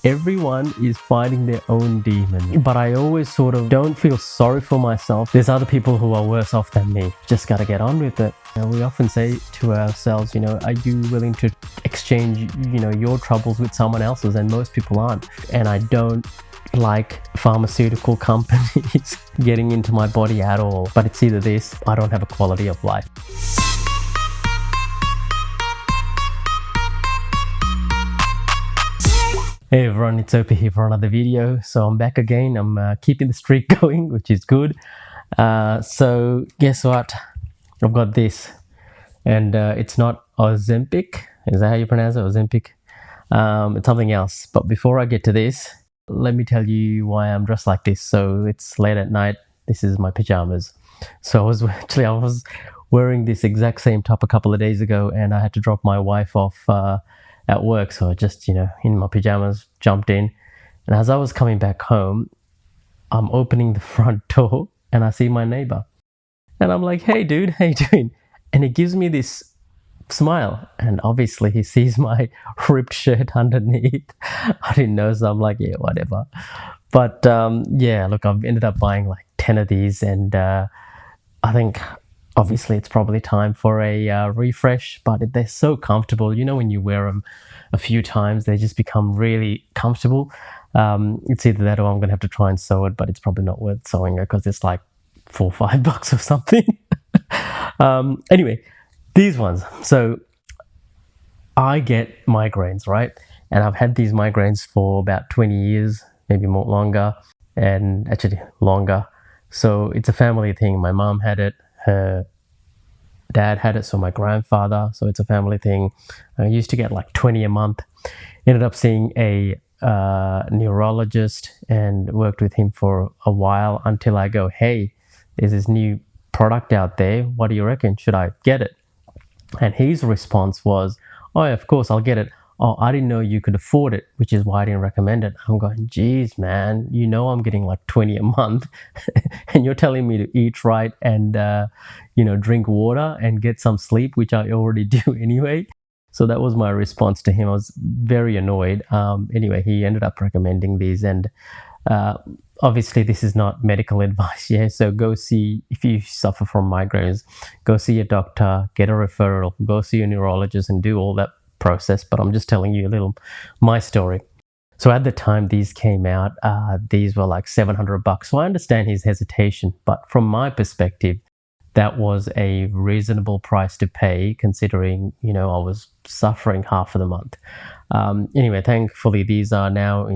everyone is fighting their own demon. But I always sort of don't feel sorry for myself. There's other people who are worse off than me. Just gotta get on with it. We often say to ourselves, are you willing to exchange, your troubles with someone else's? And most people aren't. And I don't like pharmaceutical companies getting into my body at all. But it's either this, I don't have a quality of life. Hey everyone, it's Opie here for another video. So I'm back again. I'm keeping the streak going, which is good. So guess what? I've got this, and it's not Ozempic. Is that how you pronounce it? Ozempic? It's something else. But before I get to this, let me tell you why I'm dressed like this. So it's late at night. This is my pajamas. So I was wearing this exact same top a couple of days ago, and I had to drop my wife off at work. So I just, in my pajamas, jumped in. And as I was coming back home, I'm opening the front door and I see my neighbor. And I'm like, hey dude, how you doing? And he gives me this smile. And obviously he sees my ripped shirt underneath. I didn't know, so I'm like, yeah, whatever. But yeah, look, I've ended up buying like 10 of these, and I think obviously it's probably time for a refresh, but they're so comfortable. When you wear them a few times, they just become really comfortable. It's either that or I'm going to have to try and sew it, but it's probably not worth sewing it because it's like $4 or $5 or something. Anyway, these ones. So I get migraines, right? And I've had these migraines for about 20 years, maybe more longer, and actually longer. So it's a family thing. My mom had it. Her dad had it, so my grandfather, so it's a family thing. I used to get like 20 a month. Ended up seeing a neurologist and worked with him for a while until I go, hey, there's this new product out there. What do you reckon? Should I get it? And his response was, oh, yeah, of course, I'll get it. Oh, I didn't know you could afford it, which is why I didn't recommend it. I'm going, geez, man, I'm getting like 20 a month and you're telling me to eat right and, drink water and get some sleep, which I already do anyway. So that was my response to him. I was very annoyed. Anyway, he ended up recommending these, and obviously this is not medical advice. Yeah. So go see, if you suffer from migraines, go see a doctor, get a referral, go see a neurologist and do all that process. But I'm just telling you a little my story. So at the time these came out, these were like $700. So I understand his hesitation, but from my perspective, that was a reasonable price to pay considering, I was suffering half of the month. Anyway, thankfully these are now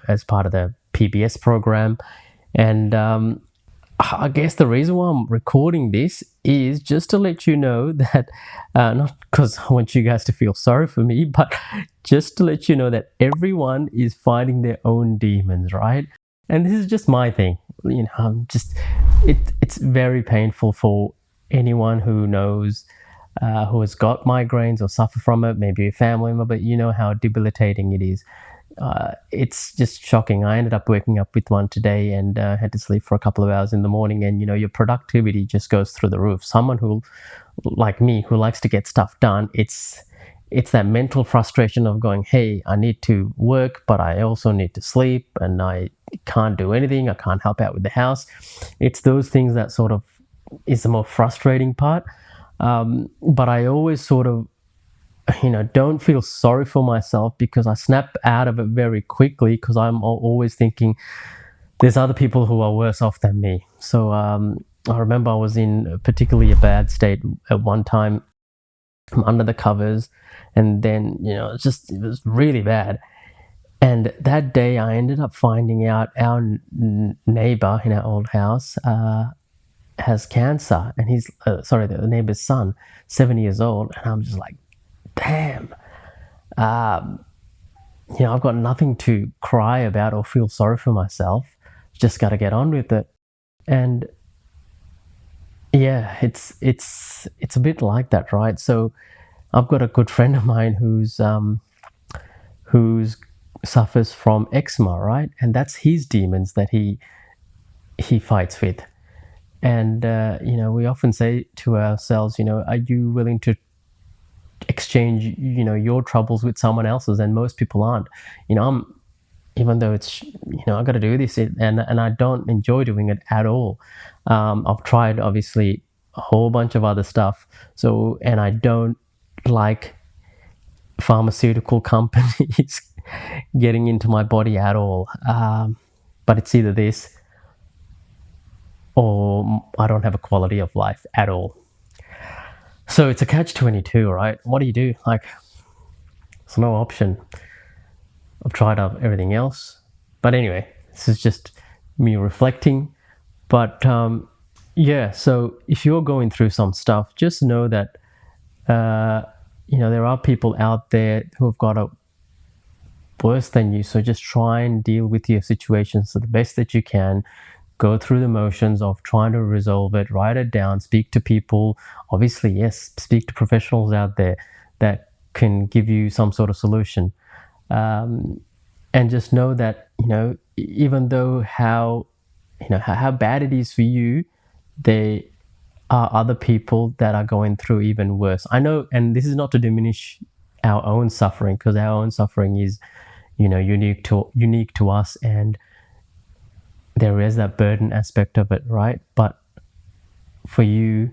as part of the PBS program. And I guess the reason why I'm recording this is just to let you know that, not because I want you guys to feel sorry for me, but just to let you know that everyone is fighting their own demons, right? And this is just my thing. It's very painful for anyone who knows, who has got migraines or suffer from it, maybe a family member, but you know how debilitating it is. It's just shocking. I ended up waking up with one today and had to sleep for a couple of hours in the morning, and your productivity just goes through the roof. Someone who, like me, who likes to get stuff done, it's that mental frustration of going, hey, I need to work, but I also need to sleep, and I can't do anything. I can't help out with the house. It's those things that sort of is the more frustrating part. But I always sort of don't feel sorry for myself because I snap out of it very quickly because I'm always thinking there's other people who are worse off than me. So I remember I was in particularly a bad state at one time. I'm under the covers, and then it was really bad. And that day I ended up finding out our neighbor in our old house has cancer, and he's the neighbor's son, 7 years old. And I'm just like, damn, I've got nothing to cry about or feel sorry for myself. Just got to get on with it. And yeah, it's a bit like that, right? So I've got a good friend of mine who's suffers from eczema, right? And that's his demons that he fights with. And we often say to ourselves, are you willing to exchange your troubles with someone else's? And most people aren't. I'm even though it's, I got to do this, and I don't enjoy doing it at all. I've tried obviously a whole bunch of other stuff, and I don't like pharmaceutical companies getting into my body at all. But it's either this or I don't have a quality of life at all. So it's a catch-22, right? What do you do? Like, there's no option. I've tried everything else. But anyway, this is just me reflecting. But yeah, so if you're going through some stuff, just know that, there are people out there who have got it worse than you. So just try and deal with your situations the best that you can. Go through the motions of trying to resolve it, write it down, speak to people. Obviously, yes, speak to professionals out there that can give you some sort of solution. And just know that, even though how bad it is for you, there are other people that are going through even worse. I know, and this is not to diminish our own suffering, because our own suffering is, unique to us, and there is that burden aspect of it, right? But for you,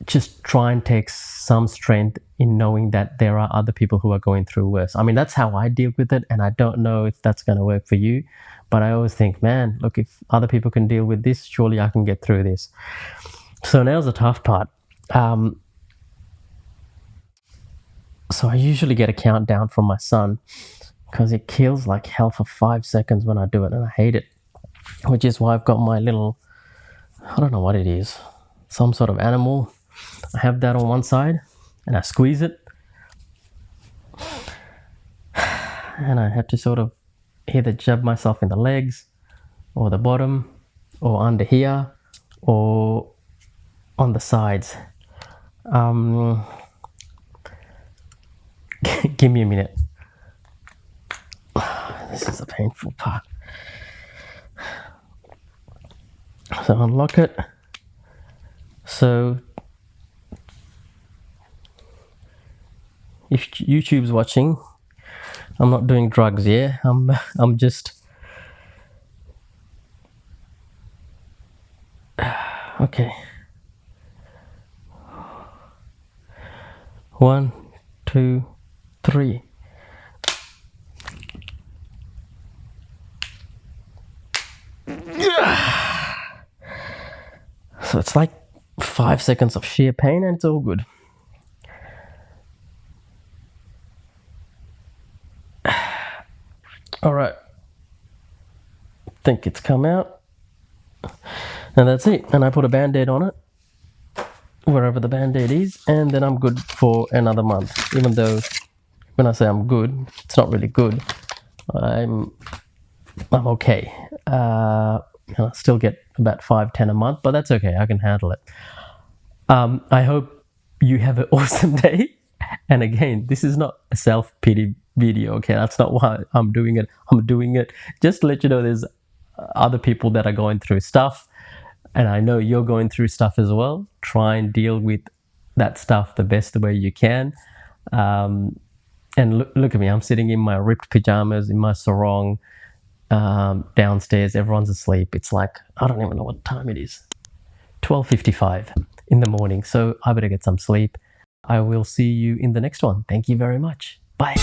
just try and take some strength in knowing that there are other people who are going through worse. I mean, that's how I deal with it, and I don't know if that's going to work for you, but I always think, man, look, if other people can deal with this, surely I can get through this. So now's the tough part. So I usually get a countdown from my son, because it kills like hell for 5 seconds when I do it, and I hate it, which is why I've got my little, I don't know what it is, some sort of animal. I have that on one side, and I squeeze it, and I have to sort of either jab myself in the legs or the bottom or under here or on the sides. Give me a minute. This is a painful part. So unlock it. So if YouTube's watching, I'm not doing drugs, yeah? I'm just okay. 1, 2, 3. So it's like 5 seconds of sheer pain, and it's all good. All right. I think it's come out. And that's it. And I put a band-aid on it, wherever the band-aid is, and then I'm good for another month. Even though when I say I'm good, it's not really good. I'm okay. I still get about 5-10 a month, but that's okay. I can handle it. I hope you have an awesome day. And again, this is not a self-pity video, okay? That's not why I'm doing it. I'm doing it just to let you know there's other people that are going through stuff, and I know you're going through stuff as well. Try and deal with that stuff the best way you can. And look at me. I'm sitting in my ripped pajamas, in my sarong, downstairs. Everyone's asleep. It's like, I don't even know what time it is. 12:55 in the morning. So I better get some sleep. I will see you in the next one. Thank you very much. Bye.